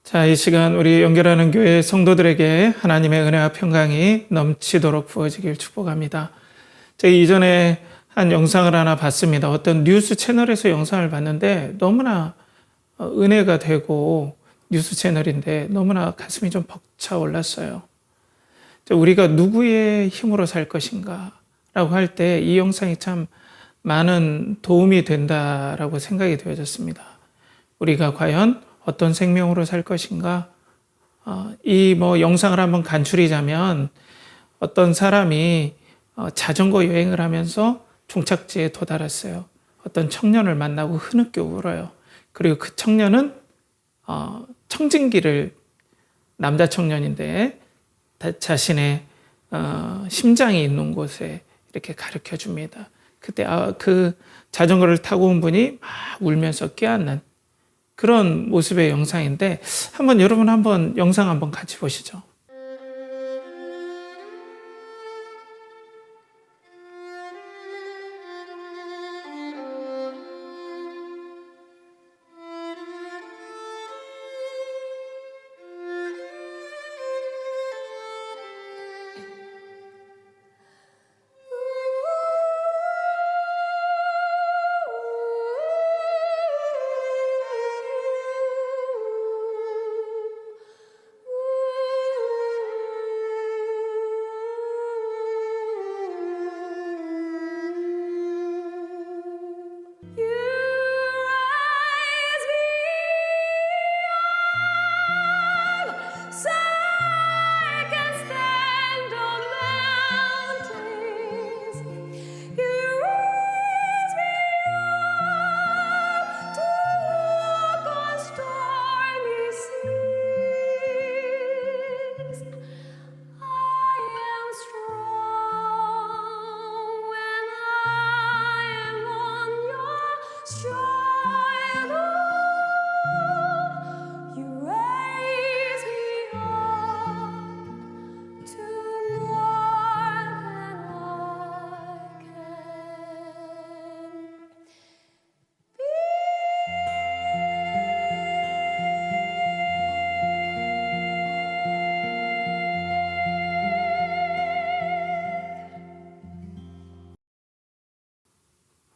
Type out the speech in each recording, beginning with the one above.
자, 이 시간 우리 연결하는 교회 성도들에게 하나님의 은혜와 평강이 넘치도록 부어지길 축복합니다. 제가 이전에 한 영상을 하나 봤습니다. 어떤 뉴스 채널에서 영상을 봤는데 너무나 은혜가 되고, 뉴스 채널인데 너무나 가슴이 좀 벅차 올랐어요. 우리가 누구의 힘으로 살 것인가 라고 할 때 이 영상이 참 많은 도움이 된다라고 생각이 되어졌습니다. 우리가 과연 어떤 생명으로 살 것인가? 이 영상을 한번 간추리자면, 어떤 사람이 자전거 여행을 하면서 종착지에 도달했어요. 어떤 청년을 만나고 흐느껴 울어요. 그리고 그 청년은 청진기를, 남자 청년인데 자신의 심장이 있는 곳에 이렇게 가르쳐 줍니다. 그때 그 자전거를 타고 온 분이 막 울면서 껴안는 그런 모습의 영상인데, 여러분 한번 영상 한번 같이 보시죠.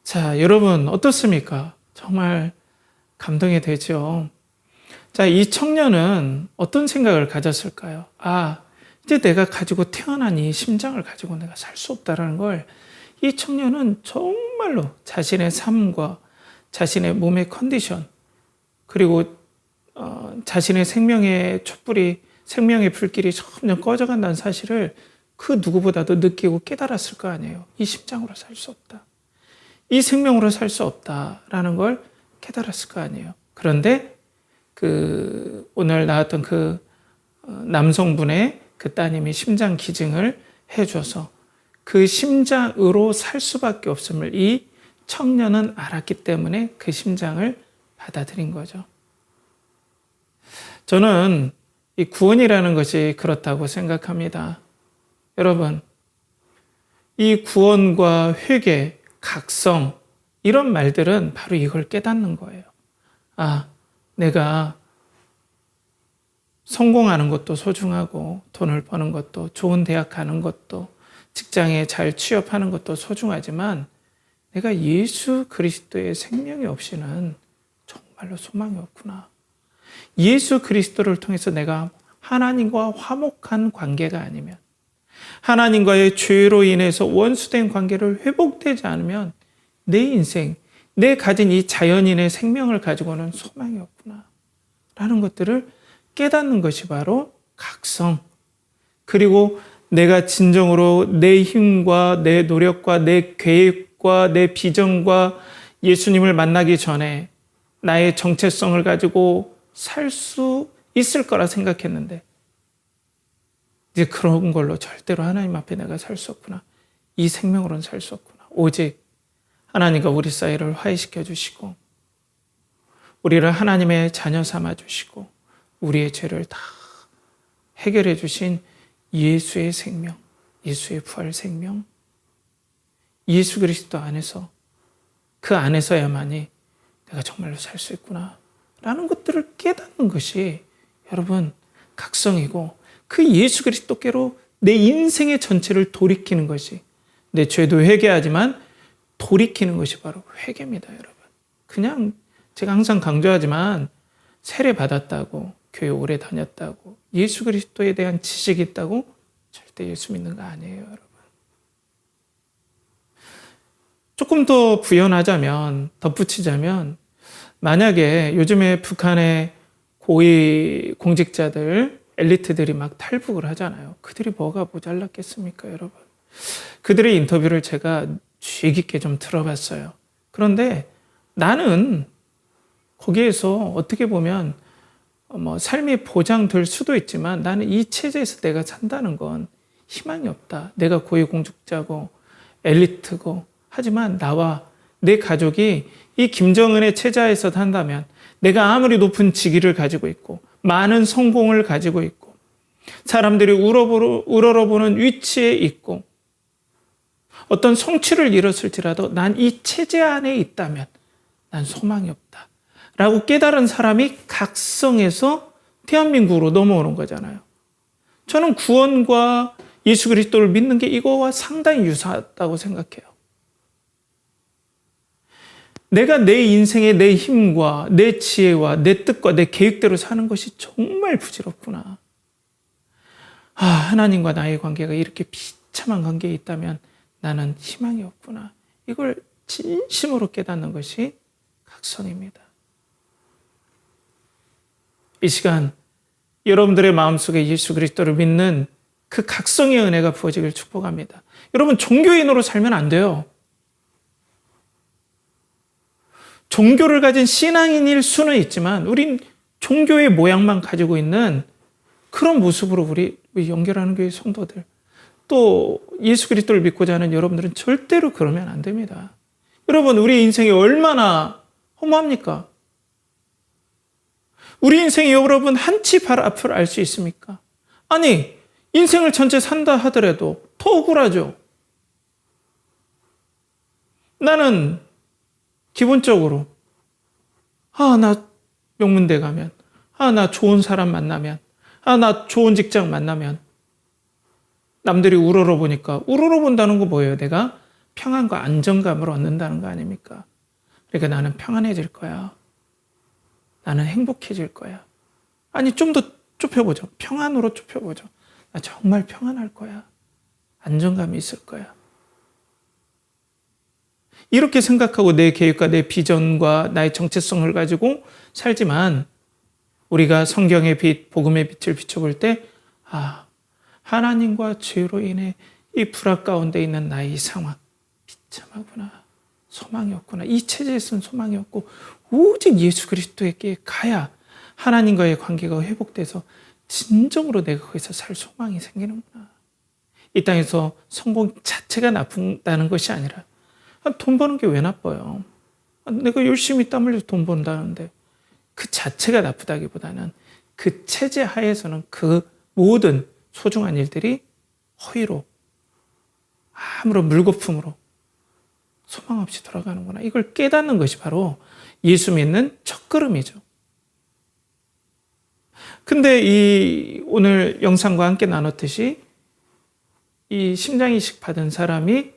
자, 여러분 어떻습니까? 정말 감동이 되죠. 자, 이 청년은 어떤 생각을 가졌을까요? 이제 내가 가지고 태어난 이 심장을 가지고 내가 살 수 없다라는 걸, 이 청년은 정말로 자신의 삶과 자신의 몸의 컨디션, 그리고 자신의 생명의 촛불이, 생명의 불길이 점점 꺼져간다는 사실을 그 누구보다도 느끼고 깨달았을 거 아니에요. 이 심장으로 살 수 없다, 이 생명으로 살 수 없다라는 걸 깨달았을 거 아니에요. 그런데 오늘 나왔던 남성분의 그 따님이 심장 기증을 해줘서 그 심장으로 살 수밖에 없음을 이 청년은 알았기 때문에 그 심장을 받아들인 거죠. 저는 이 구원이라는 것이 그렇다고 생각합니다. 여러분, 이 구원과 회개, 각성, 이런 말들은 바로 이걸 깨닫는 거예요. 내가 성공하는 것도 소중하고, 돈을 버는 것도, 좋은 대학 가는 것도, 직장에 잘 취업하는 것도 소중하지만, 내가 예수 그리스도의 생명이 없이는 정말로 소망이 없구나. 예수 그리스도를 통해서 내가 하나님과 화목한 관계가 아니면, 하나님과의 죄로 인해서 원수된 관계를 회복되지 않으면 내 인생, 내 가진 이 자연인의 생명을 가지고는 소망이 없구나 라는 것들을 깨닫는 것이 바로 각성, 그리고 내가 진정으로 내 힘과 내 노력과 내 계획과 내 비전과 예수님을 만나기 전에 나의 정체성을 가지고 살 수 있을 거라 생각했는데, 이제 그런 걸로 절대로 하나님 앞에 내가 살 수 없구나, 이 생명으로는 살 수 없구나. 오직 하나님과 우리 사이를 화해시켜 주시고, 우리를 하나님의 자녀 삼아 주시고, 우리의 죄를 다 해결해 주신 예수의 생명, 예수의 부활 생명, 예수 그리스도 안에서 그 안에서야만이 내가 정말로 살 수 있구나 라는 것들을 깨닫는 것이 여러분 각성이고, 그 예수 그리스도께로 내 인생의 전체를 돌이키는 것이, 내 죄도 회개하지만 돌이키는 것이 바로 회개입니다. 여러분, 그냥 제가 항상 강조하지만 세례 받았다고, 교회 오래 다녔다고, 예수 그리스도에 대한 지식이 있다고 절대 예수 믿는 거 아니에요. 여러분, 조금 더 부연하자면, 덧붙이자면, 만약에 요즘에 북한의 고위 공직자들, 엘리트들이 막 탈북을 하잖아요. 그들이 뭐가 모자랐겠습니까, 여러분? 그들의 인터뷰를 제가 주의 깊게 좀 들어봤어요. 그런데 나는 거기에서 어떻게 보면 삶이 보장될 수도 있지만, 나는 이 체제에서 내가 산다는 건 희망이 없다. 내가 고위공직자고 엘리트고 하지만 나와 내 가족이 이 김정은의 체제에서 산다면, 내가 아무리 높은 직위를 가지고 있고 많은 성공을 가지고 있고 사람들이 우러러보는 위치에 있고 어떤 성취를 이뤘을지라도 난 이 체제 안에 있다면 난 소망이 없다 라고 깨달은 사람이 각성해서 대한민국으로 넘어오는 거잖아요. 저는 구원과 예수 그리스도를 믿는 게 이거와 상당히 유사하다고 생각해요. 내가 내 인생의 내 힘과 내 지혜와 내 뜻과 내 계획대로 사는 것이 정말 부질없구나. 하나님과 나의 관계가 이렇게 비참한 관계에 있다면 나는 희망이 없구나. 이걸 진심으로 깨닫는 것이 각성입니다. 이 시간 여러분들의 마음속에 예수 그리스도를 믿는 그 각성의 은혜가 부어지길 축복합니다. 여러분, 종교인으로 살면 안 돼요. 종교를 가진 신앙인일 수는 있지만 우린 종교의 모양만 가지고 있는 그런 모습으로 우리 연결하는 교회 성도들, 또 예수 그리스도를 믿고자 하는 여러분들은 절대로 그러면 안 됩니다. 여러분, 우리 인생이 얼마나 허무합니까? 우리 인생이 여러분 한치 발 앞을 알 수 있습니까? 아니, 인생을 전체 산다 하더라도 더 억울하죠. 나는 기본적으로 나 명문대 가면, 나 좋은 사람 만나면, 나 좋은 직장 만나면 남들이 우러러보니까, 우러러본다는 거 뭐예요? 내가 평안과 안정감을 얻는다는 거 아닙니까? 그러니까 나는 평안해질 거야. 나는 행복해질 거야. 아니, 좀 더 좁혀보죠. 평안으로 좁혀보죠. 나 정말 평안할 거야. 안정감이 있을 거야. 이렇게 생각하고 내 계획과 내 비전과 나의 정체성을 가지고 살지만, 우리가 성경의 빛, 복음의 빛을 비춰볼 때 하나님과 죄로 인해 이 불악 가운데 있는 나의 이 상황 비참하구나. 소망이 없구나. 이 체제에서는 소망이 없고 오직 예수 그리스도에게 가야 하나님과의 관계가 회복돼서 진정으로 내가 거기서 살 소망이 생기는구나. 이 땅에서 성공 자체가 나쁘다는 것이 아니라, 돈 버는 게 왜 나빠요? 내가 열심히 땀 흘려서 돈 번다는데 그 자체가 나쁘다기보다는 그 체제 하에서는 그 모든 소중한 일들이 허위로, 아무런 물거품으로 소망 없이 돌아가는구나. 이걸 깨닫는 것이 바로 예수 믿는 첫걸음이죠. 근데 이 오늘 영상과 함께 나눴듯이 이 심장 이식 받은 사람이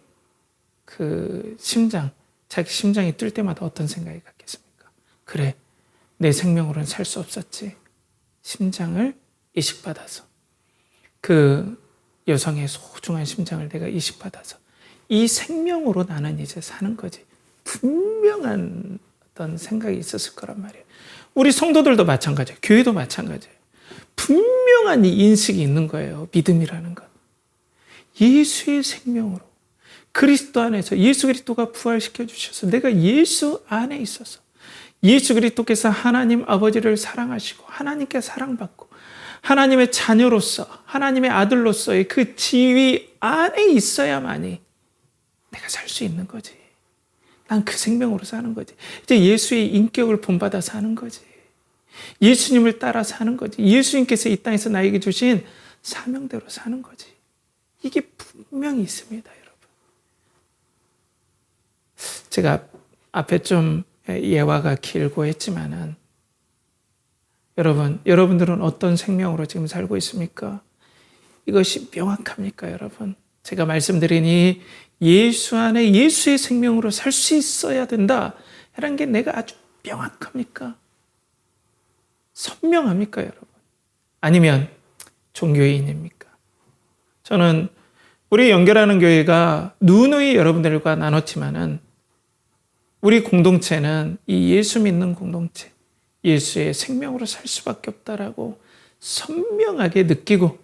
자기 심장이 뛸 때마다 어떤 생각이 갖겠습니까? 그래, 내 생명으로는 살 수 없었지. 심장을 이식받아서, 그 여성의 소중한 심장을 내가 이식받아서 이 생명으로 나는 이제 사는 거지. 분명한 어떤 생각이 있었을 거란 말이에요. 우리 성도들도 마찬가지예요. 교회도 마찬가지예요. 분명한 이 인식이 있는 거예요. 믿음이라는 것. 예수의 생명으로, 그리스도 안에서 예수 그리스도가 부활시켜 주셔서 내가 예수 안에 있어서 예수 그리스도께서 하나님 아버지를 사랑하시고 하나님께 사랑받고 하나님의 자녀로서, 하나님의 아들로서의 그 지위 안에 있어야만이 내가 살 수 있는 거지. 난 그 생명으로 사는 거지. 이제 예수의 인격을 본받아 사는 거지. 예수님을 따라 사는 거지. 예수님께서 이 땅에서 나에게 주신 사명대로 사는 거지. 이게 분명히 있습니다, 여러분. 제가 앞에 좀 예화가 길고 했지만은 여러분들은 어떤 생명으로 지금 살고 있습니까? 이것이 명확합니까, 여러분? 제가 말씀드린 이 예수 안에 예수의 생명으로 살 수 있어야 된다. 라는 게 내가 아주 명확합니까? 선명합니까, 여러분? 아니면 종교인입니까? 저는 우리 연결하는 교회가 누누이 여러분들과 나눴지만은 우리 공동체는 이 예수 믿는 공동체, 예수의 생명으로 살 수밖에 없다라고 선명하게 느끼고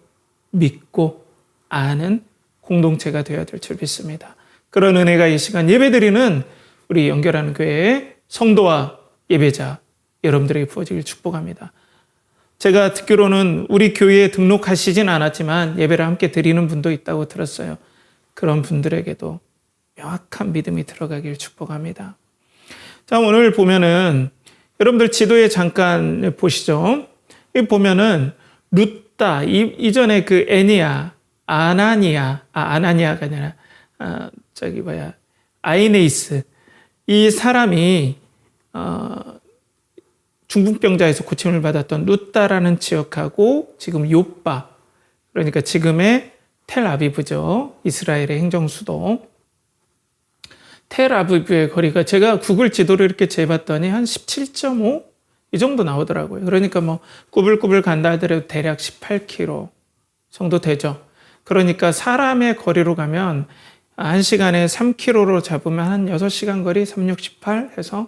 믿고 아는 공동체가 되어야 될 줄 믿습니다. 그런 은혜가 이 시간 예배드리는 우리 연결하는 교회의 성도와 예배자 여러분들에게 부어지길 축복합니다. 제가 듣기로는 우리 교회에 등록하시진 않았지만 예배를 함께 드리는 분도 있다고 들었어요. 그런 분들에게도 명확한 믿음이 들어가길 축복합니다. 자, 오늘 보면은 여러분들 지도에 잠깐 보시죠. 여기 보면은 루따, 이전에 그 아나니아가 아니라 아이네이스, 이 사람이 중풍병자에서 고침을 받았던 루따라는 지역하고 지금 요빠, 그러니까 지금의 텔아비브죠. 이스라엘의 행정수도. 텔아비브의 거리가 제가 구글 지도를 이렇게 재봤더니 한 17.5? 이 정도 나오더라고요. 그러니까 뭐 꾸불꾸불 간다 하더라도 대략 18km 정도 되죠. 그러니까 사람의 거리로 가면 1시간에 3km로 잡으면 한 6시간 거리, 3, 6, 18 해서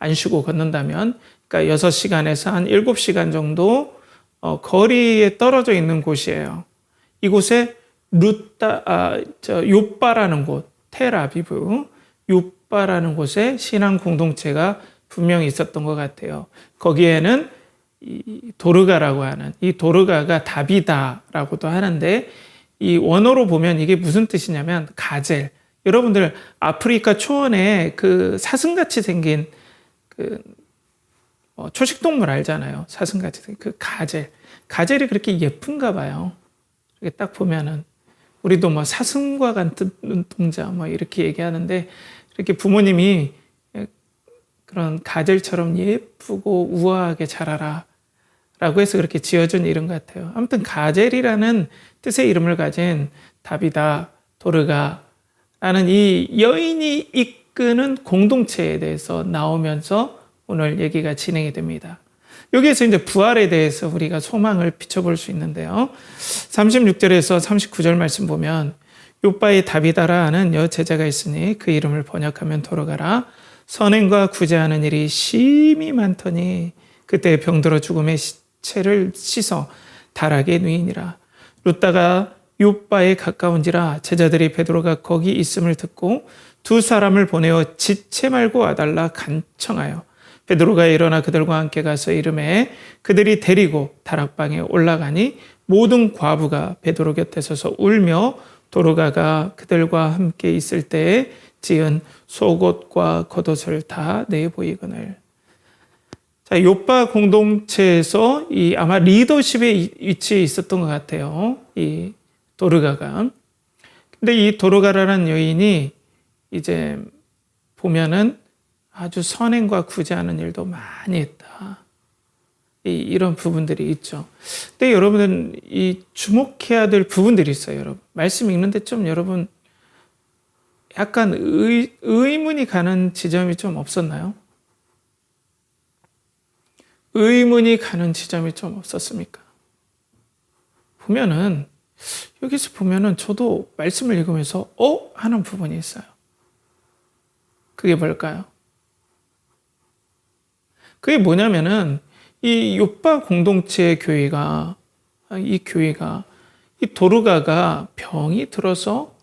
안 쉬고 걷는다면, 그러니까 6시간에서 한 7시간 정도 거리에 떨어져 있는 곳이에요. 이곳에 요빠라는 곳, 텔아비브, 요빠라는 곳에 신앙 공동체가 분명히 있었던 것 같아요. 거기에는 이 도르가라고 하는, 이 도르가가 다비다라고도 하는데, 이 원어로 보면 이게 무슨 뜻이냐면 가젤. 여러분들 아프리카 초원에 그 사슴같이 생긴 그 초식동물 알잖아요. 사슴같이 생긴 그 가젤. 가젤이 그렇게 예쁜가 봐요. 이렇게 딱 보면은 우리도 뭐 사슴과 같은 눈동자 뭐 이렇게 얘기하는데, 이렇게 부모님이 그런 가젤처럼 예쁘고 우아하게 자라라 라고 해서 그렇게 지어준 이름 같아요. 아무튼 가젤이라는 뜻의 이름을 가진 다비다, 도르가라는 이 여인이 이끄는 공동체에 대해서 나오면서 오늘 얘기가 진행이 됩니다. 여기에서 이제 부활에 대해서 우리가 소망을 비춰볼 수 있는데요. 36절에서 39절 말씀 보면 요빠의 다비다라는 여제자가 있으니 그 이름을 번역하면 도르가라. 선행과 구제하는 일이 심히 많더니 그때 병들어 죽음의 시체를 씻어 다락에 누이니라. 루따가 요빠에 가까운지라 제자들이 베드로가 거기 있음을 듣고 두 사람을 보내어 지체 말고 와달라 간청하여 베드로가 일어나 그들과 함께 가서 이르매 그들이 데리고 다락방에 올라가니 모든 과부가 베드로 곁에 서서 울며 도르가가 그들과 함께 있을 때에 지은 속옷과 겉옷을 다 내보이거늘. 자, 요빠 공동체에서 이 아마 리더십의 위치에 있었던 것 같아요. 이 도르가가. 근데 이 도르가라는 여인이 이제 보면은 아주 선행과 구제하는 일도 많이 했다. 이런 부분들이 있죠. 근데 여러분은 이 주목해야 될 부분들이 있어요, 여러분. 말씀 읽는데 좀 여러분 약간 의문이 가는 지점이 좀 없었나요? 의문이 가는 지점이 좀 없었습니까? 보면은, 여기서 보면은 저도 말씀을 읽으면서, 하는 부분이 있어요. 그게 뭘까요? 그게 뭐냐면은, 이 요빠 공동체 교회가, 이 도르가가 병이 들어서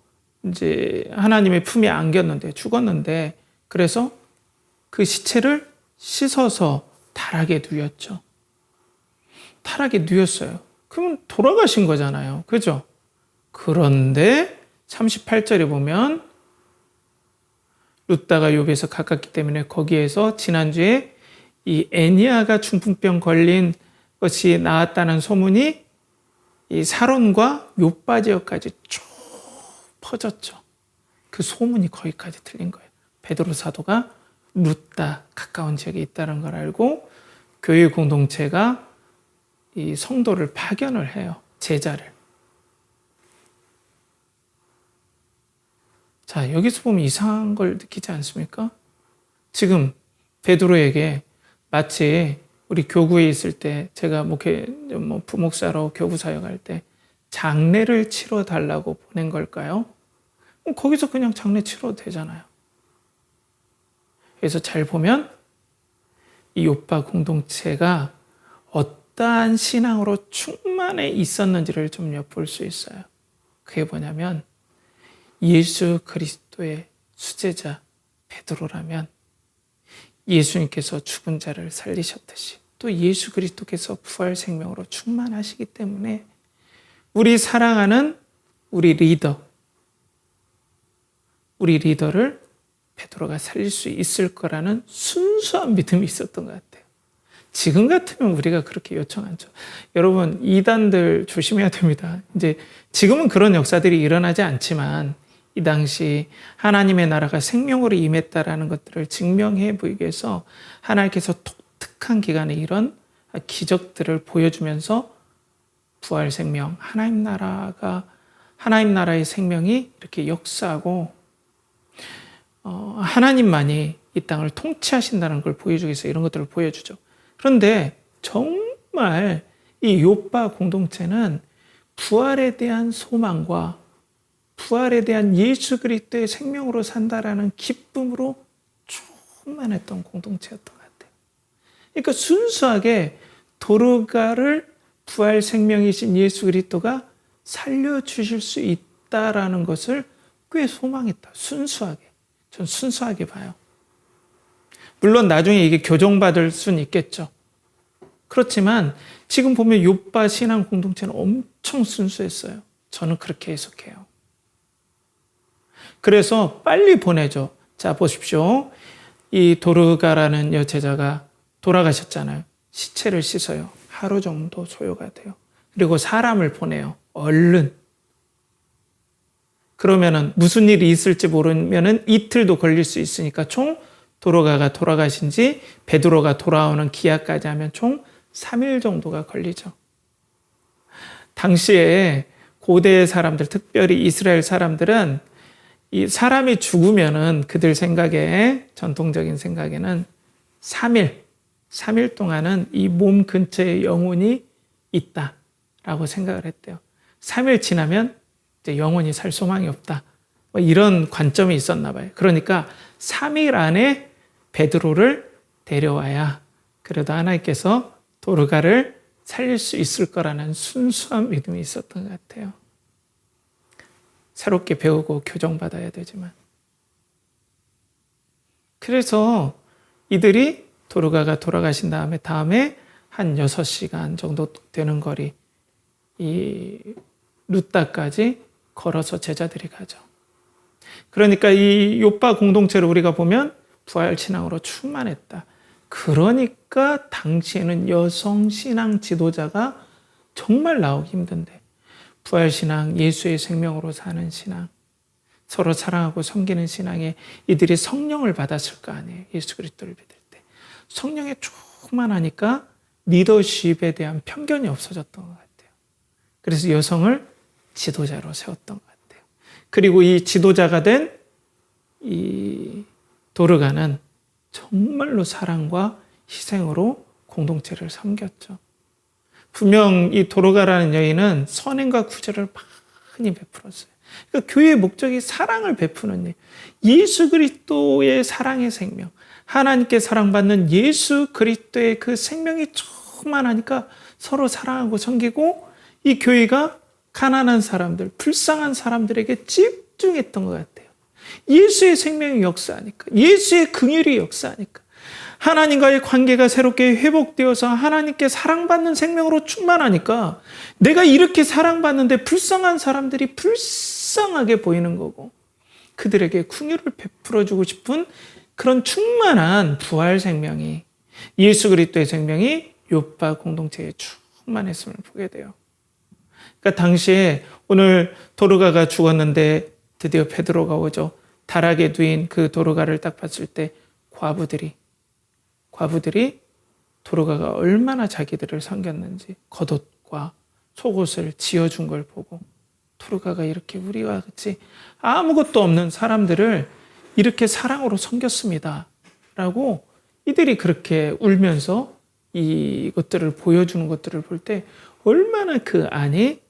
이제 하나님의 품에 안겼는데, 죽었는데, 그래서 그 시체를 씻어서 타락에 누였죠. 타락에 누였어요. 그러면 돌아가신 거잖아요. 그죠? 그런데 38절에 보면 루따가 욥에서 가깝기 때문에 거기에서 지난주에 이 애니아가 중풍병 걸린 것이 나았다는 소문이 이 사론과 요빠 지역까지 쭉 퍼졌죠. 그 소문이 거기까지 들린 거예요. 베드로 사도가 룻다 가까운 지역에 있다는 걸 알고 교회 공동체가 이 성도를 파견을 해요. 제자를. 자, 여기서 보면 이상한 걸 느끼지 않습니까? 지금 베드로에게 마치 우리 교구에 있을 때 제가 부목사로 교구 사역할 때 장례를 치러 달라고 보낸 걸까요? 거기서 그냥 장례 치러도 되잖아요. 그래서 잘 보면 이 요파 공동체가 어떠한 신앙으로 충만해 있었는지를 좀 엿볼 수 있어요. 그게 뭐냐면 예수 그리스도의 수제자 베드로라면 예수님께서 죽은 자를 살리셨듯이 또 예수 그리스도께서 부활 생명으로 충만하시기 때문에 우리 사랑하는 우리 리더를 베드로가 살릴 수 있을 거라는 순수한 믿음이 있었던 것 같아요. 지금 같으면 우리가 그렇게 요청 않죠. 여러분, 이단들 조심해야 됩니다. 이제 지금은 그런 역사들이 일어나지 않지만 이 당시 하나님의 나라가 생명으로 임했다라는 것들을 증명해 보이기 위해서 하나님께서 독특한 기간에 이런 기적들을 보여주면서 부활 생명, 하나님 나라의 생명이 이렇게 역사하고 하나님만이 이 땅을 통치하신다는 걸 보여주기 위해서 이런 것들을 보여주죠. 그런데 정말 이 요파 공동체는 부활에 대한 소망과 부활에 대한 예수 그리스도의 생명으로 산다라는 기쁨으로 충만했던 공동체였던 것 같아요. 그러니까 순수하게 도르가를 부활 생명이신 예수 그리스도가 살려주실 수 있다라는 것을 꽤 소망했다. 순수하게. 전 순수하게 봐요. 물론 나중에 이게 교정받을 수는 있겠죠. 그렇지만 지금 보면 요파 신앙 공동체는 엄청 순수했어요. 저는 그렇게 해석해요. 그래서 빨리 보내죠. 자, 보십시오. 이 도르가라는 여제자가 돌아가셨잖아요. 시체를 씻어요. 하루 정도 소요가 돼요. 그리고 사람을 보내요. 얼른. 그러면은 무슨 일이 있을지 모르면은 이틀도 걸릴 수 있으니까 총 도르가가 돌아가신 지 베드로가 돌아오는 기한까지 하면 총 3일 정도가 걸리죠. 당시에 고대 사람들, 특별히 이스라엘 사람들은 이 사람이 죽으면은 그들 생각에, 전통적인 생각에는 3일 동안은 이 몸 근처에 영혼이 있다라고 생각을 했대요. 3일 지나면 이제 영혼이 살 소망이 없다. 이런 관점이 있었나 봐요. 그러니까 3일 안에 베드로를 데려와야 그래도 하나님께서 도르가를 살릴 수 있을 거라는 순수한 믿음이 있었던 것 같아요. 새롭게 배우고 교정받아야 되지만. 그래서 이들이 도르가가 돌아가신 다음에 한 6시간 정도 되는 거리 이 룻다까지 걸어서 제자들이 가죠. 그러니까 이 요파 공동체를 우리가 보면 부활 신앙으로 충만했다. 그러니까 당시에는 여성 신앙 지도자가 정말 나오기 힘든데 부활 신앙, 예수의 생명으로 사는 신앙, 서로 사랑하고 섬기는 신앙에 이들이 성령을 받았을 거 아니에요. 예수 그리스도를 믿을 때. 성령에 충만하니까 리더십에 대한 편견이 없어졌던 것 같아요. 그래서 여성을 지도자로 세웠던 것 같아요. 그리고 이 지도자가 된 이 도르가는 정말로 사랑과 희생으로 공동체를 섬겼죠. 분명 이 도르가라는 여인은 선행과 구제를 많이 베풀었어요. 그러니까 교회의 목적이 사랑을 베푸는 일, 예수 그리스도의 사랑의 생명, 하나님께 사랑받는 예수 그리스도의 그 생명이 충만하니까 서로 사랑하고 섬기고 이 교회가 가난한 사람들, 불쌍한 사람들에게 집중했던 것 같아요. 예수의 생명이 역사하니까, 예수의 긍휼이 역사하니까, 하나님과의 관계가 새롭게 회복되어서 하나님께 사랑받는 생명으로 충만하니까 내가 이렇게 사랑받는데 불쌍한 사람들이 불쌍하게 보이는 거고 그들에게 긍휼을 베풀어주고 싶은 그런 충만한 부활 생명이, 예수 그리스도의 생명이 요파 공동체에 충만했음을 보게 돼요. 그러니까 당시에 오늘 도르가가 죽었는데 드디어 베드로가 오죠. 다락에 누인 그 도로가를 딱 봤을 때 과부들이 도로가가 얼마나 자기들을 섬겼는지 겉옷과 속옷을 지어준 걸 보고 도로가가 이렇게 우리와 같이 아무것도 없는 사람들을 이렇게 사랑으로 섬겼습니다 라고 이들이 그렇게 울면서 이것들을 보여주는 것들을 볼 때 얼마나 그 안에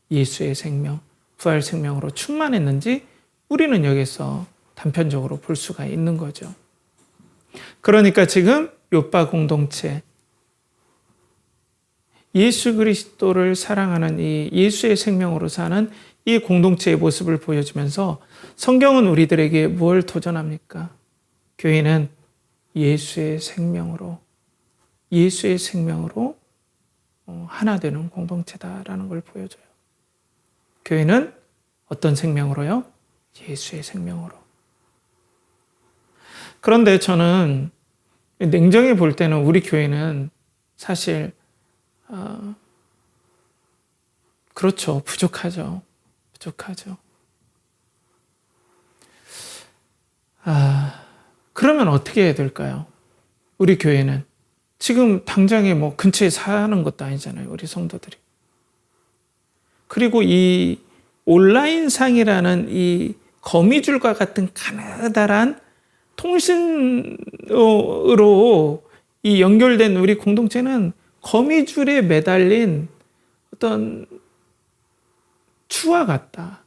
예수의 생명, 부활 생명으로 충만했는지 우리는 여기서 단편적으로 볼 수가 있는 거죠. 그러니까 지금 요파 공동체, 예수 그리스도를 사랑하는 이 예수의 생명으로 사는 이 공동체의 모습을 보여주면서 성경은 우리들에게 뭘 도전합니까? 교회는 예수의 생명으로 하나 되는 공동체다라는 걸 보여줘요. 교회는 어떤 생명으로요? 예수의 생명으로. 그런데 저는 냉정히 볼 때는 우리 교회는 사실 그렇죠. 부족하죠. 그러면 어떻게 해야 될까요? 우리 교회는 지금 당장에 뭐 근처에 사는 것도 아니잖아요. 우리 성도들이. 그리고 이 온라인상이라는 이 거미줄과 같은 가느다란 통신으로 이 연결된 우리 공동체는 거미줄에 매달린 어떤 추와 같다.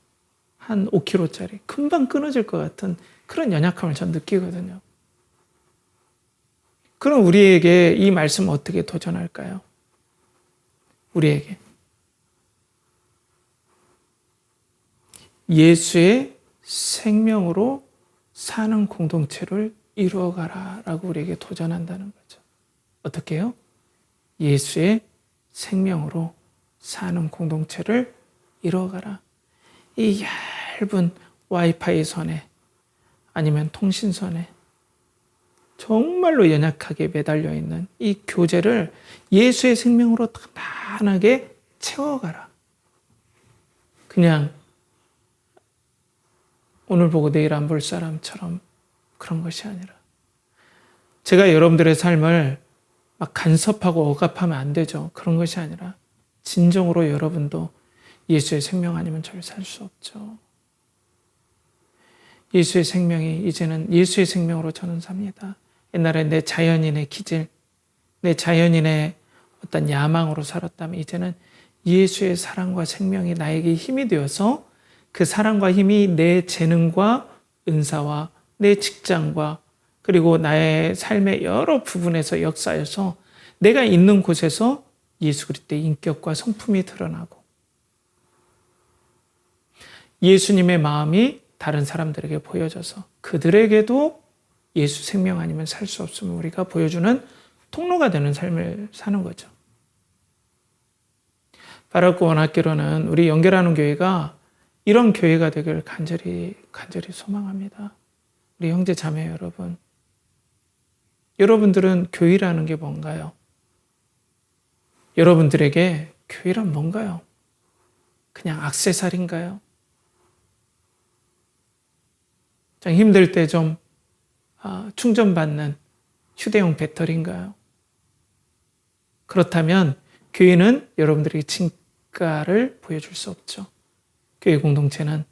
한 5kg짜리. 금방 끊어질 것 같은 그런 연약함을 전 느끼거든요. 그럼 우리에게 이 말씀 어떻게 도전할까요? 우리에게. 예수의 생명으로 사는 공동체를 이루어가라 라고 우리에게 도전한다는 거죠. 어떻게 해요? 예수의 생명으로 사는 공동체를 이루어가라. 이 얇은 와이파이 선에 아니면 통신선에 정말로 연약하게 매달려 있는 이 교제를 예수의 생명으로 단단하게 채워가라. 그냥 오늘 보고 내일 안 볼 사람처럼 그런 것이 아니라 제가 여러분들의 삶을 막 간섭하고 억압하면 안 되죠. 그런 것이 아니라 진정으로 여러분도 예수의 생명 아니면 절 살 수 없죠. 예수의 생명이 이제는 예수의 생명으로 저는 삽니다. 옛날에 내 자연인의 기질, 내 자연인의 어떤 야망으로 살았다면 이제는 예수의 사랑과 생명이 나에게 힘이 되어서 그 사랑과 힘이 내 재능과 은사와 내 직장과 그리고 나의 삶의 여러 부분에서 역사해서 내가 있는 곳에서 예수 그리스도의 인격과 성품이 드러나고 예수님의 마음이 다른 사람들에게 보여져서 그들에게도 예수 생명 아니면 살 수 없음을 우리가 보여주는 통로가 되는 삶을 사는 거죠. 바라고 원하기로는 우리 연결하는 교회가 이런 교회가 되길 간절히 소망합니다. 우리 형제 자매 여러분, 여러분들은 교회라는 게 뭔가요? 여러분들에게 교회란 뭔가요? 그냥 액세서리인가요? 좀 힘들 때 좀 충전받는 휴대용 배터리인가요? 그렇다면 교회는 여러분들에게 진가를 보여줄 수 없죠. 교회 공동체는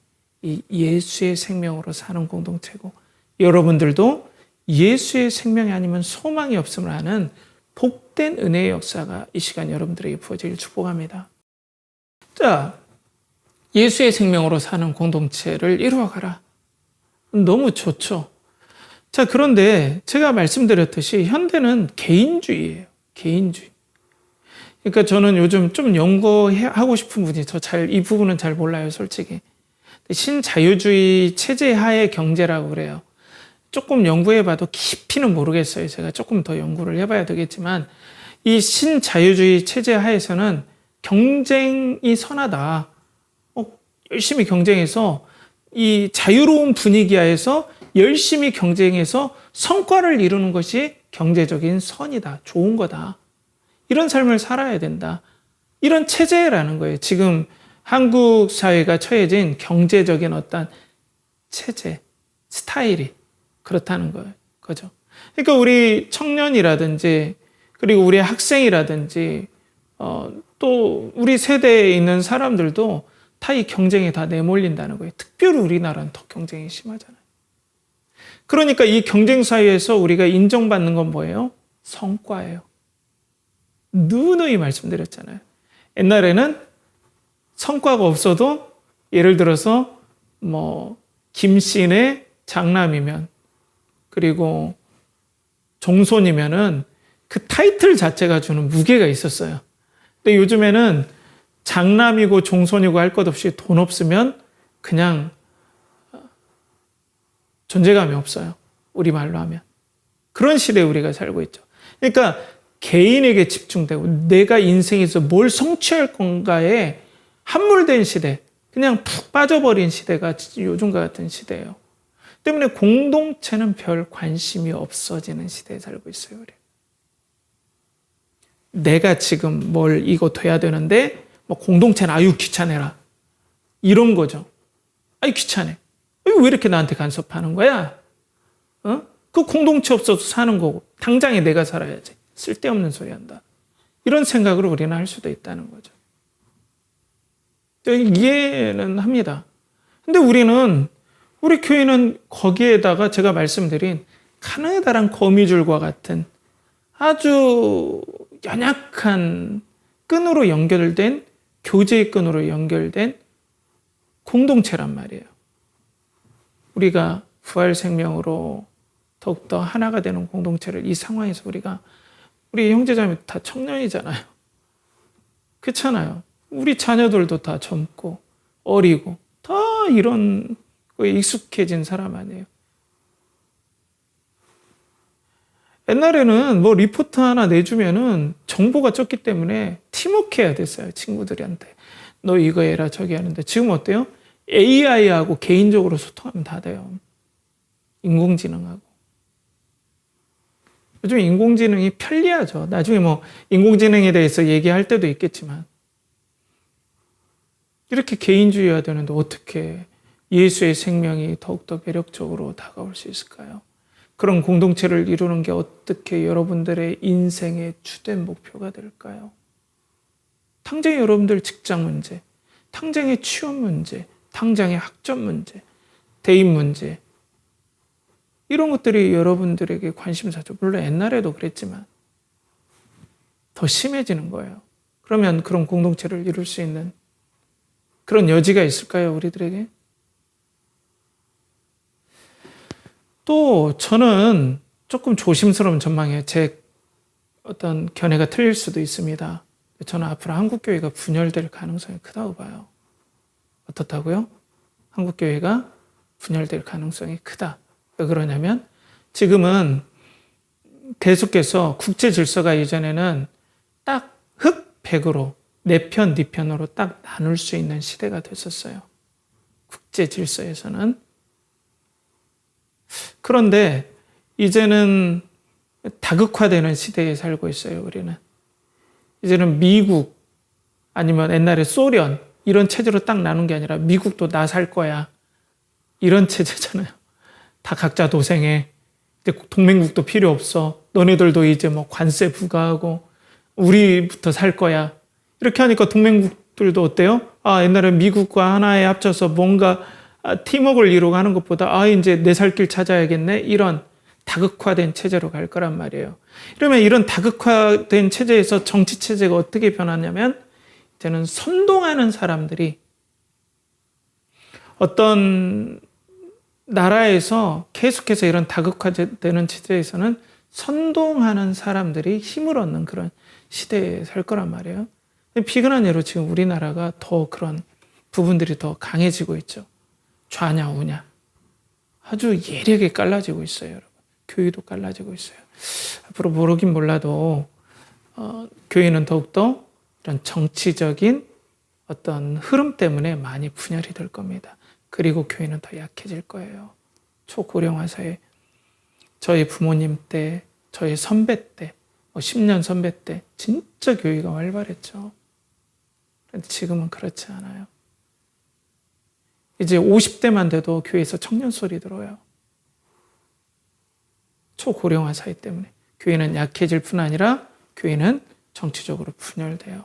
이 예수의 생명으로 사는 공동체고 여러분들도 예수의 생명이 아니면 소망이 없음을 아는 복된 은혜의 역사가 이 시간 여러분들에게 부어지길 축복합니다. 자, 예수의 생명으로 사는 공동체를 이루어가라. 너무 좋죠. 자, 그런데 제가 말씀드렸듯이 현대는 개인주의예요. 개인주의. 그러니까 저는 요즘 좀 연구하고 싶은 분이 이 부분은 잘 몰라요, 솔직히. 신자유주의 체제 하의 경제라고 그래요. 조금 연구해봐도 깊이는 모르겠어요. 제가 조금 더 연구를 해봐야 되겠지만 이 신자유주의 체제 하에서는 경쟁이 선하다. 열심히 경쟁해서 이 자유로운 분위기 하에서 열심히 경쟁해서 성과를 이루는 것이 경제적인 선이다. 좋은 거다. 이런 삶을 살아야 된다. 이런 체제라는 거예요. 지금 한국 사회가 처해진 경제적인 어떤 체제. 스타일이 그렇다는 거죠. 그러니까 우리 청년이라든지 그리고 우리 학생이라든지 또 우리 세대에 있는 사람들도 다 이 경쟁에 다 내몰린다는 거예요. 특별히 우리나라는 더 경쟁이 심하잖아요. 그러니까 이 경쟁 사회에서 우리가 인정받는 건 뭐예요? 성과예요. 누누이 말씀드렸잖아요. 옛날에는 성과가 없어도 예를 들어서 김씨네 장남이면 그리고 종손이면은 그 타이틀 자체가 주는 무게가 있었어요. 근데 요즘에는 장남이고 종손이고 할 것 없이 돈 없으면 그냥 존재감이 없어요. 우리말로 하면. 그런 시대에 우리가 살고 있죠. 그러니까 개인에게 집중되고 내가 인생에서 뭘 성취할 건가에 함몰된 시대, 그냥 푹 빠져버린 시대가 요즘과 같은 시대예요. 때문에 공동체는 별 관심이 없어지는 시대에 살고 있어요. 우리. 내가 지금 이거 돼야 되는데 공동체는 아유 귀찮아라. 이런 거죠. 아유 귀찮아. 왜 이렇게 나한테 간섭하는 거야? 그 공동체 없어도 사는 거고 당장에 내가 살아야지. 쓸데없는 소리 한다. 이런 생각으로 우리는 할 수도 있다는 거죠. 이해는 합니다. 근데 우리 교회는 거기에다가 제가 말씀드린 가느다란 거미줄과 같은 아주 연약한 끈으로 연결된 교제의 끈으로 연결된 공동체란 말이에요. 우리가 부활 생명으로 더욱더 하나가 되는 공동체를 이 상황에서 우리 형제자매 다 청년이잖아요. 그렇잖아요. 우리 자녀들도 다 젊고 어리고 다 이런 거에 익숙해진 사람 아니에요. 옛날에는 리포트 하나 내주면은 정보가 적기 때문에 팀워크 해야 됐어요. 친구들한테. 너 이거 해라 저기 하는데 지금 어때요? AI하고 개인적으로 소통하면 다 돼요. 인공지능하고. 요즘 인공지능이 편리하죠. 나중에 인공지능에 대해서 얘기할 때도 있겠지만 이렇게 개인주의해야 되는데 어떻게 예수의 생명이 더욱더 매력적으로 다가올 수 있을까요? 그런 공동체를 이루는 게 어떻게 여러분들의 인생의 주된 목표가 될까요? 당장의 여러분들 직장 문제, 당장의 취업 문제, 당장의 학점 문제, 대입 문제 이런 것들이 여러분들에게 관심사죠. 물론 옛날에도 그랬지만 더 심해지는 거예요. 그러면 그런 공동체를 이룰 수 있는 그런 여지가 있을까요? 우리들에게? 또 저는 조금 조심스러운 전망이에요. 제 어떤 견해가 틀릴 수도 있습니다. 저는 앞으로 한국교회가 분열될 가능성이 크다고 봐요. 어떻다고요? 한국교회가 분열될 가능성이 크다. 왜 그러냐면 지금은 계속해서 국제 질서가 이전에는 딱 흑백으로 내 편, 네 편으로 딱 나눌 수 있는 시대가 됐었어요. 국제 질서에서는. 그런데 이제는 다극화되는 시대에 살고 있어요, 우리는. 이제는 미국 아니면 옛날에 소련 이런 체제로 딱 나눈 게 아니라 미국도 나 살 거야. 이런 체제잖아요. 다 각자 도생해. 이제 동맹국도 필요 없어. 너네들도 이제 관세 부과하고 우리부터 살 거야. 이렇게 하니까 동맹국들도 어때요? 옛날에 미국과 하나에 합쳐서 뭔가 팀워크를 이루고 하는 것보다 이제 내 살 길 찾아야겠네. 이런 다극화된 체제로 갈 거란 말이에요. 그러면 이런 다극화된 체제에서 정치 체제가 어떻게 변하냐면 이제는 선동하는 사람들이 어떤 나라에서 계속해서 이런 다극화되는 체제에서는 선동하는 사람들이 힘을 얻는 그런 시대에 살 거란 말이에요. 비근한 예로 지금 우리나라가 더 그런 부분들이 더 강해지고 있죠. 좌냐 우냐 아주 예리하게 갈라지고 있어요. 여러분. 교회도 갈라지고 있어요. 앞으로 모르긴 몰라도 교회는 더욱더 이런 정치적인 어떤 흐름 때문에 많이 분열이 될 겁니다. 그리고 교회는 더 약해질 거예요. 초고령화 사회. 저희 부모님 때, 저희 선배 때, 10년 선배 때 진짜 교회가 활발했죠. 그런데 지금은 그렇지 않아요. 이제 50대만 돼도 교회에서 청년 소리 들어요. 초고령화 사회 때문에 교회는 약해질 뿐 아니라 교회는 정치적으로 분열돼요.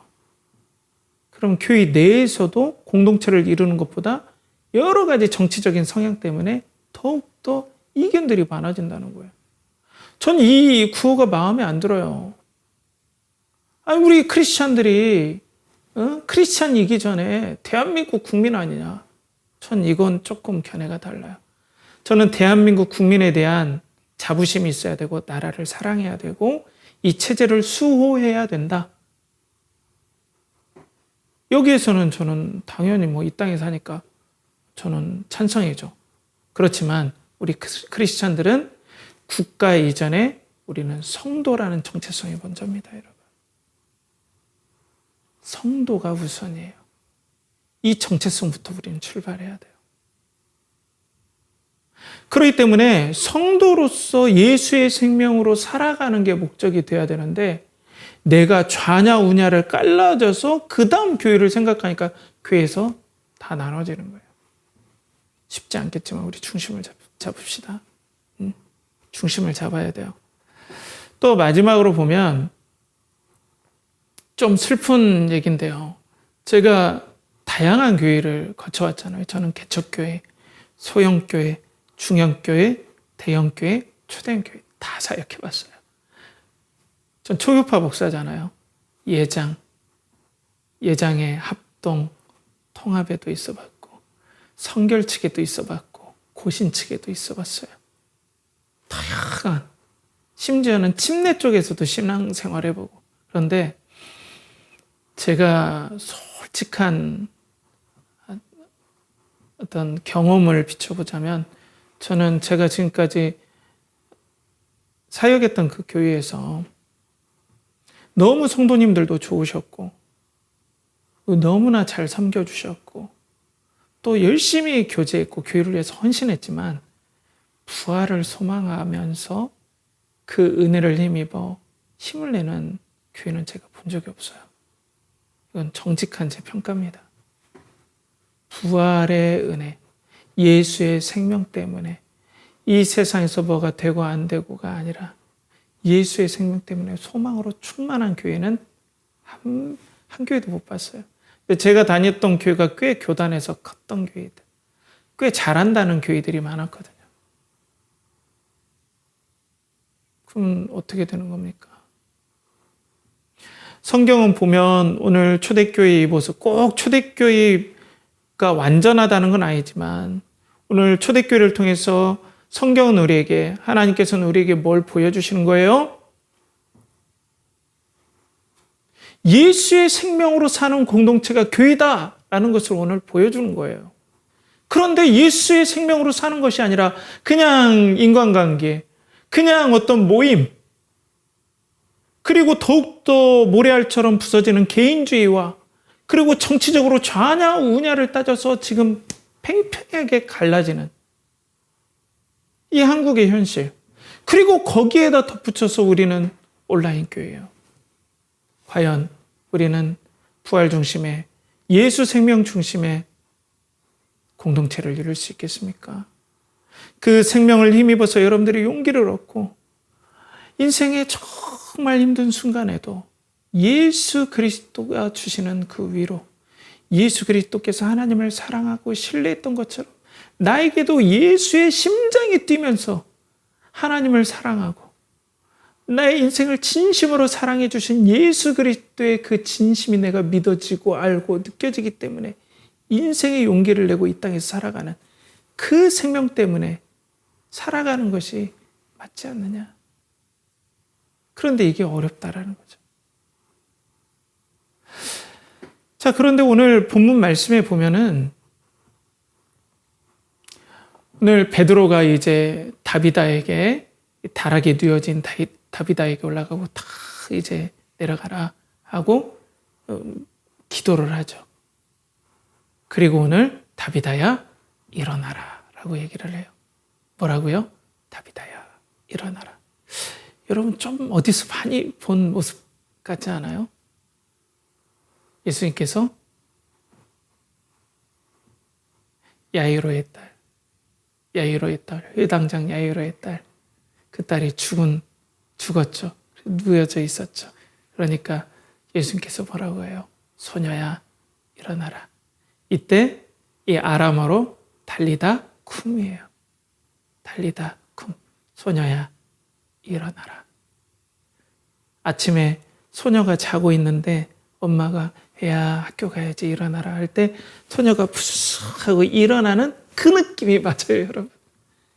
그럼 교회 내에서도 공동체를 이루는 것보다 여러 가지 정치적인 성향 때문에 더욱더 이견들이 많아진다는 거예요. 전 이 구호가 마음에 안 들어요. 아니, 우리 크리스찬들이 크리스찬이기 전에 대한민국 국민 아니냐. 전 이건 조금 견해가 달라요. 저는 대한민국 국민에 대한 자부심이 있어야 되고 나라를 사랑해야 되고 이 체제를 수호해야 된다. 여기에서는 저는 당연히 이 땅에 사니까 저는 찬성이죠. 그렇지만 우리 크리스찬들은 국가 이전에 우리는 성도라는 정체성이 먼저입니다, 여러분. 성도가 우선이에요. 이 정체성부터 우리는 출발해야 돼요. 그렇기 때문에 성도로서 예수의 생명으로 살아가는 게 목적이 돼야 되는데 내가 좌냐 우냐를 깔라져서 그 다음 교회를 생각하니까 교회에서 다 나눠지는 거예요. 쉽지 않겠지만 우리 중심을 잡읍시다. 중심을 잡아야 돼요. 또 마지막으로 보면 좀 슬픈 얘기인데요. 제가 다양한 교회를 거쳐왔잖아요. 저는 개척교회, 소형교회, 중형교회, 대형교회, 초대형교회 다 사역해봤어요. 전 초교파 목사잖아요. 예장의 합동, 통합에도 있어봤고 성결 측에도 있어봤고 고신 측에도 있어봤어요. 다양한, 심지어는 침례 쪽에서도 신앙생활 해보고. 그런데 제가 솔직한 어떤 경험을 비춰보자면 저는 제가 지금까지 사역했던 그 교회에서 너무 성도님들도 좋으셨고 너무나 잘 섬겨주셨고 또 열심히 교제했고 교회를 위해서 헌신했지만 부활을 소망하면서 그 은혜를 힘입어 힘을 내는 교회는 제가 본 적이 없어요. 이건 정직한 제 평가입니다. 부활의 은혜, 예수의 생명 때문에 이 세상에서 뭐가 되고 안 되고가 아니라 예수의 생명 때문에 소망으로 충만한 교회는 한 교회도 못 봤어요. 제가 다녔던 교회가 꽤 교단에서 컸던 교회들, 꽤 잘한다는 교회들이 많았거든요. 그럼 어떻게 되는 겁니까? 성경은 보면 오늘 초대교회의 모습, 꼭 초대교회가 완전하다는 건 아니지만 오늘 초대교회를 통해서 성경은 우리에게, 하나님께서는 우리에게 뭘 보여주시는 거예요? 예수의 생명으로 사는 공동체가 교회다라는 것을 오늘 보여주는 거예요. 그런데 예수의 생명으로 사는 것이 아니라 그냥 인간관계, 그냥 어떤 모임, 그리고 더욱더 모래알처럼 부서지는 개인주의와 그리고 정치적으로 좌냐 우냐를 따져서 지금 팽팽하게 갈라지는 이 한국의 현실, 그리고 거기에다 덧붙여서 우리는 온라인 교회예요. 과연 우리는 부활 중심의 예수 생명 중심의 공동체를 이룰 수 있겠습니까? 그 생명을 힘입어서 여러분들이 용기를 얻고 인생의 정말 힘든 순간에도 예수 그리스도가 주시는 그 위로, 예수 그리스도께서 하나님을 사랑하고 신뢰했던 것처럼 나에게도 예수의 심장이 뛰면서 하나님을 사랑하고 나의 인생을 진심으로 사랑해 주신 예수 그리스도의 그 진심이 내가 믿어지고 알고 느껴지기 때문에 인생의 용기를 내고 이 땅에서 살아가는 그 생명 때문에 살아가는 것이 맞지 않느냐. 그런데 이게 어렵다라는 거죠. 자, 그런데 오늘 본문 말씀에 보면은 오늘 베드로가 이제 다비다에게 다락에 누워진 다비다에게 올라가고 다 이제 내려가라 하고 기도를 하죠. 그리고 오늘 다비다야 일어나라 라고 얘기를 해요. 뭐라고요? 다비다야 일어나라. 여러분 좀 어디서 많이 본 모습 같지 않아요? 예수님께서 야이로의 딸, 회당장 야이로의 딸, 그 그 딸이 죽었죠. 누워져 있었죠. 그러니까 예수님께서 뭐라고 해요? 소녀야, 일어나라. 이때 이 아람어로 달리다 쿰이에요. 달리다 쿰. 소녀야, 일어나라. 아침에 소녀가 자고 있는데 엄마가 야, 학교 가야지, 일어나라 할 때 소녀가 푸스스 하고 일어나는 그 느낌이 맞아요, 여러분.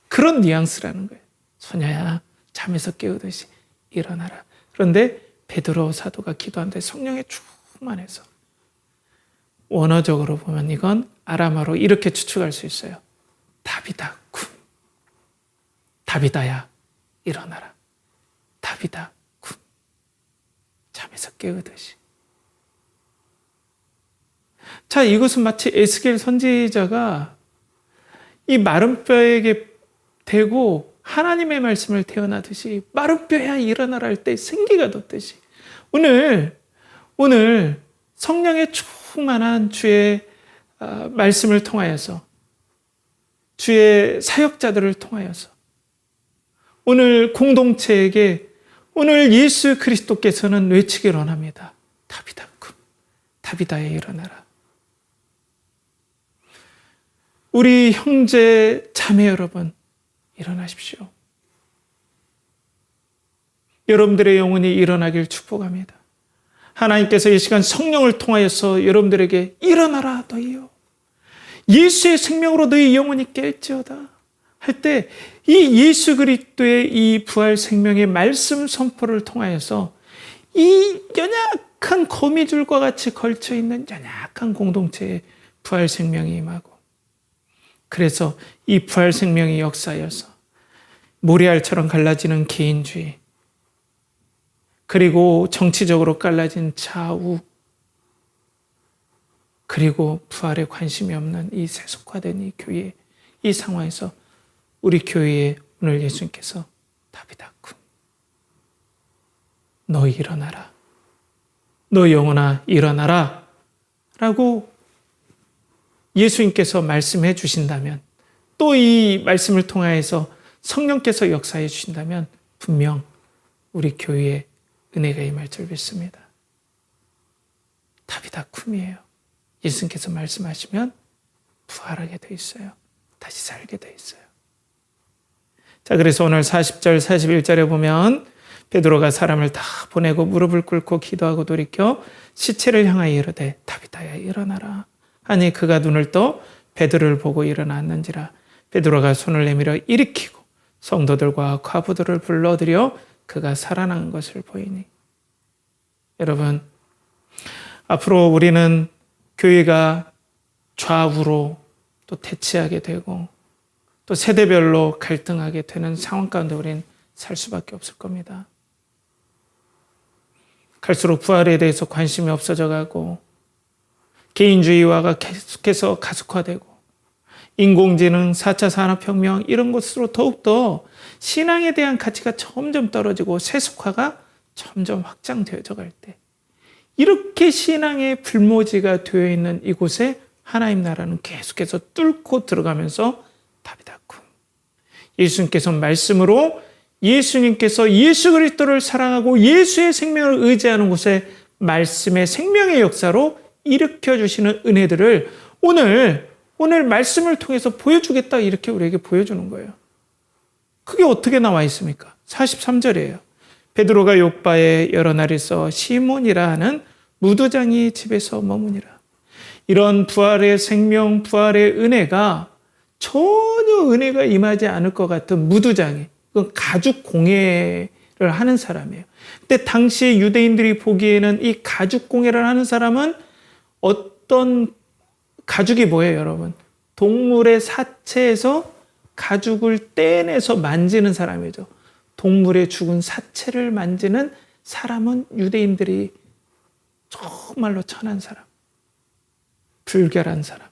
그런 뉘앙스라는 거예요. 소녀야, 잠에서 깨우듯이 일어나라. 그런데 베드로 사도가 기도하는데 성령에 충만해서, 원어적으로 보면 이건 아람어로 이렇게 추측할 수 있어요. 다비다 쿰. 다비다야, 일어나라. 다비다 쿰. 잠에서 깨우듯이. 자, 이것은 마치 에스겔 선지자가 이 마른 뼈에게 대고 하나님의 말씀을 태어나듯이 마른 뼈야 일어나라 할 때 생기가 돋듯이 오늘 성령의 충만한 주의 말씀을 통하여서, 주의 사역자들을 통하여서 오늘 공동체에게 오늘 예수 그리스도께서는 외치기를 원합니다. 다비다 쿰. 다비다야, 일어나라. 우리 형제 자매 여러분, 일어나십시오. 여러분들의 영혼이 일어나길 축복합니다. 하나님께서 이 시간 성령을 통하여서 여러분들에게 일어나라 너희요, 예수의 생명으로 너희 영혼이 깰지어다 할 때 이 예수 그리스도의 이 부활 생명의 말씀 선포를 통하여서 이 연약한 거미줄과 같이 걸쳐있는 연약한 공동체의 부활 생명이 임하고, 그래서 이 부활 생명의 역사여서 모래알처럼 갈라지는 개인주의, 그리고 정치적으로 갈라진 좌우, 그리고 부활에 관심이 없는 이 세속화된 이 교회, 이 상황에서 우리 교회에 오늘 예수님께서 다비다 쿰. 너 일어나라. 너 영혼아 일어나라. 라고 예수님께서 말씀해 주신다면, 또 이 말씀을 통하여서 성령께서 역사해 주신다면 분명 우리 교회에 은혜가 임할 줄 믿습니다. 다비다 쿰이에요. 예수님께서 말씀하시면 부활하게 돼 있어요. 다시 살게 돼 있어요. 자, 그래서 오늘 40절, 41절에 보면 베드로가 사람을 다 보내고 무릎을 꿇고 기도하고 돌이켜 시체를 향하여 이르되 다비다야 일어나라 하니 그가 눈을 떠 베드로를 보고 일어났는지라. 베드로가 손을 내밀어 일으키고 성도들과 과부들을 불러들여 그가 살아난 것을 보이니. 여러분, 앞으로 우리는 교회가 좌우로 또 대치하게 되고 또 세대별로 갈등하게 되는 상황 가운데 우리는 살 수밖에 없을 겁니다. 갈수록 부활에 대해서 관심이 없어져 가고 개인주의화가 계속해서 가속화되고 인공지능, 4차 산업혁명 이런 것으로 더욱더 신앙에 대한 가치가 점점 떨어지고 세속화가 점점 확장되어져 갈 때, 이렇게 신앙의 불모지가 되어 있는 이곳에 하나님 나라는 계속해서 뚫고 들어가면서 다비다 쿰. 예수님께서 말씀으로 예수님께서 예수 그리스도를 사랑하고 예수의 생명을 의지하는 곳에 말씀의 생명의 역사로 일으켜 주시는 은혜들을 오늘 말씀을 통해서 보여주겠다, 이렇게 우리에게 보여주는 거예요. 그게 어떻게 나와 있습니까? 43절이에요. 베드로가 욥바에 여러 날 있어 시몬이라 하는 무두장이 집에서 머무니라. 이런 부활의 생명, 부활의 은혜가 전혀 은혜가 임하지 않을 것 같은 무두장이, 그건 가죽 공예를 하는 사람이에요. 근데 당시에 유대인들이 보기에는 이 가죽 공예를 하는 사람은 어떤 가죽이 뭐예요, 여러분? 동물의 사체에서 가죽을 떼내서 만지는 사람이죠. 동물의 죽은 사체를 만지는 사람은 유대인들이 정말로 천한 사람, 불결한 사람,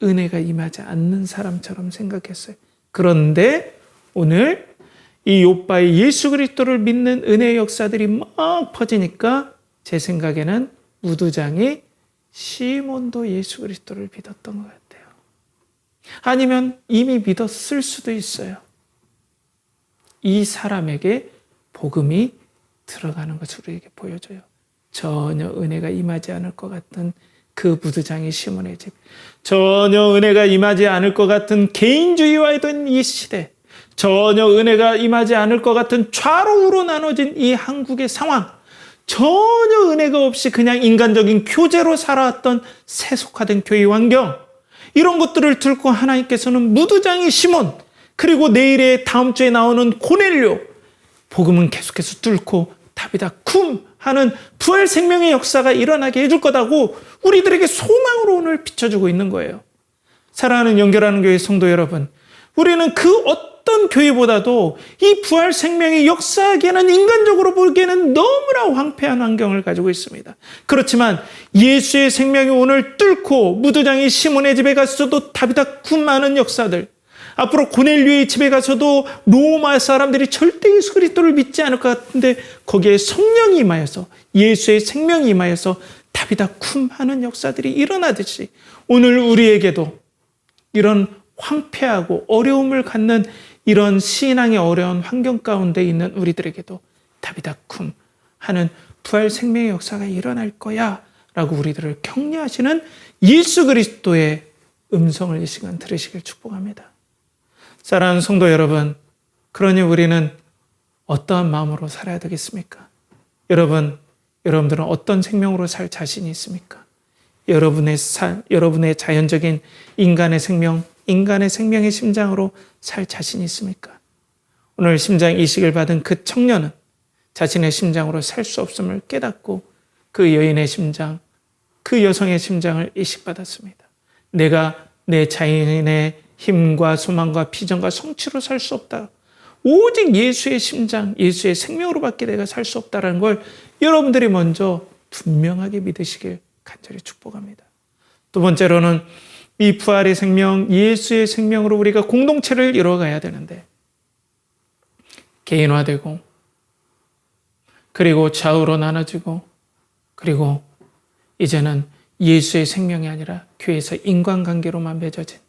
은혜가 임하지 않는 사람처럼 생각했어요. 그런데 오늘 이 욥바의 예수 그리스도를 믿는 은혜의 역사들이 막 퍼지니까 제 생각에는 무두장이 시몬도 예수 그리스도를 믿었던 것 같아요. 아니면 이미 믿었을 수도 있어요. 이 사람에게 복음이 들어가는 것을 우리에게 보여줘요. 전혀 은혜가 임하지 않을 것 같은 그 무드장의 시몬의 집, 전혀 은혜가 임하지 않을 것 같은 개인주의화된 이 시대, 전혀 은혜가 임하지 않을 것 같은 좌로우로 나눠진 이 한국의 상황, 전혀 은혜가 없이 그냥 인간적인 교제로 살아왔던 세속화된 교회 환경, 이런 것들을 들고 하나님께서는 무드장의 시몬, 그리고 내일에 다음 주에 나오는 고넬료, 복음은 계속해서 뚫고 다비다 쿰 하는 부활 생명의 역사가 일어나게 해줄 거다고 우리들에게 소망으로 오늘 비춰주고 있는 거예요. 사랑하는 연결하는 교회 성도 여러분, 우리는 그 어떤 교회보다도 이 부활 생명이 역사하기에는, 인간적으로 보기에는 너무나 황폐한 환경을 가지고 있습니다. 그렇지만 예수의 생명이 오늘 뚫고 무드장이 시몬의 집에 가서도 다비다 쿰 하는 역사들, 앞으로 고넬료의 집에 가서도 로마 사람들이 절대 예수 그리스도를 믿지 않을 것 같은데 거기에 성령이 임하여서, 예수의 생명이 임하여서 다비다 쿰 하는 역사들이 일어나듯이 오늘 우리에게도 이런 황폐하고 어려움을 갖는 이런 신앙의 어려운 환경 가운데 있는 우리들에게도 다비다 쿰 하는 부활 생명의 역사가 일어날 거야 라고 우리들을 격려하시는 예수 그리스도의 음성을 이 시간 들으시길 축복합니다. 사랑하는 성도 여러분, 그러니 우리는 어떠한 마음으로 살아야 되겠습니까? 여러분들은 어떤 생명으로 살 자신이 있습니까? 여러분의 자연적인 인간의 생명의 심장으로 살 자신이 있습니까? 오늘 심장 이식을 받은 그 청년은 자신의 심장으로 살 수 없음을 깨닫고 그 여인의 심장, 그 여성의 심장을 이식받았습니다. 내가 내 자신의 힘과 소망과 비전과 성취로 살 수 없다. 오직 예수의 심장, 예수의 생명으로밖에 내가 살 수 없다는 걸 여러분들이 먼저 분명하게 믿으시길 간절히 축복합니다. 두 번째로는 이 부활의 생명, 예수의 생명으로 우리가 공동체를 이뤄가야 되는데, 개인화되고, 그리고 좌우로 나눠지고, 그리고 이제는 예수의 생명이 아니라 교회에서 인간관계로만 맺어진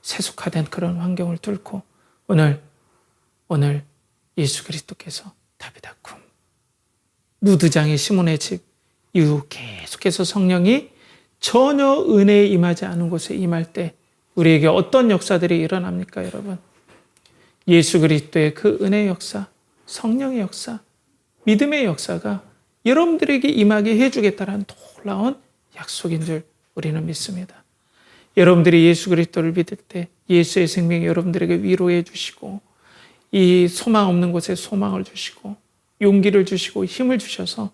세속화된 그런 환경을 뚫고 오늘 예수 그리스도께서 다비다 쿰, 무드장의 시몬의 집 이후 계속해서 성령이 전혀 은혜에 임하지 않은 곳에 임할 때 우리에게 어떤 역사들이 일어납니까, 여러분? 예수 그리스도의 그 은혜의 역사, 성령의 역사, 믿음의 역사가 여러분들에게 임하게 해주겠다는 놀라운 약속인 줄 우리는 믿습니다. 여러분들이 예수 그리스도를 믿을 때 예수의 생명이 여러분들에게 위로해 주시고, 이 소망 없는 곳에 소망을 주시고, 용기를 주시고, 힘을 주셔서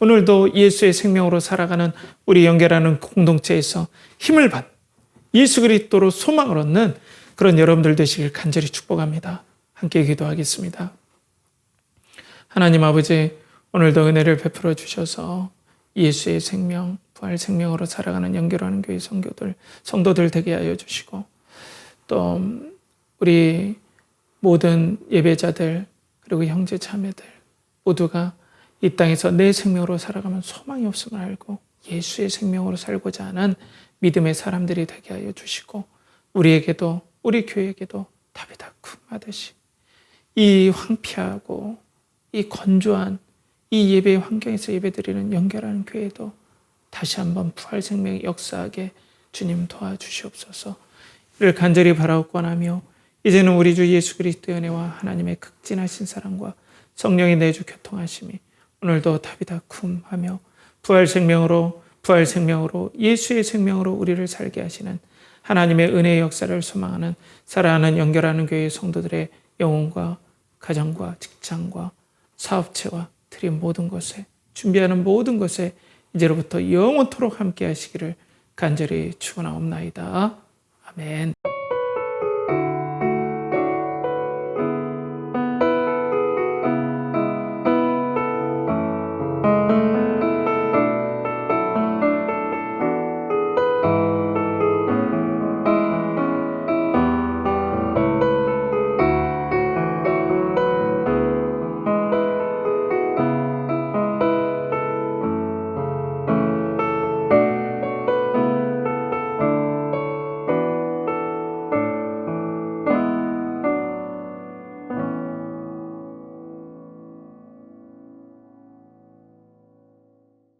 오늘도 예수의 생명으로 살아가는 우리 연결하는 공동체에서 힘을 받는, 예수 그리스도로 소망을 얻는 그런 여러분들 되시길 간절히 축복합니다. 함께 기도하겠습니다. 하나님 아버지, 오늘도 은혜를 베풀어 주셔서 예수의 생명, 부활 생명으로 살아가는 연결하는 교회 성도들 되게 하여 주시고, 또 우리 모든 예배자들 그리고 형제 자매들 모두가 이 땅에서 내 생명으로 살아가면 소망이 없음을 알고 예수의 생명으로 살고자 하는 믿음의 사람들이 되게 하여 주시고, 우리에게도, 우리 교회에게도 다비다 쿰 하듯이 이 황폐하고 이 건조한 이 예배의 환경에서 예배드리는 연결하는 교회도 다시 한번 부활 생명이 역사하게 주님 도와주시옵소서. 이를 간절히 바라옵고 원하며, 이제는 우리 주 예수 그리스도의 은혜와 하나님의 극진하신 사랑과 성령의 내주 교통하심이 오늘도 다비다 쿰 하며 부활 생명으로 예수의 생명으로 우리를 살게 하시는 하나님의 은혜의 역사를 소망하는 사랑하는 연결하는 교회의 성도들의 영혼과 가정과 직장과 사업체와 드린 모든 것에, 준비하는 모든 것에 이제로부터 영원토록 함께 하시기를 간절히 축원하옵나이다. 아멘.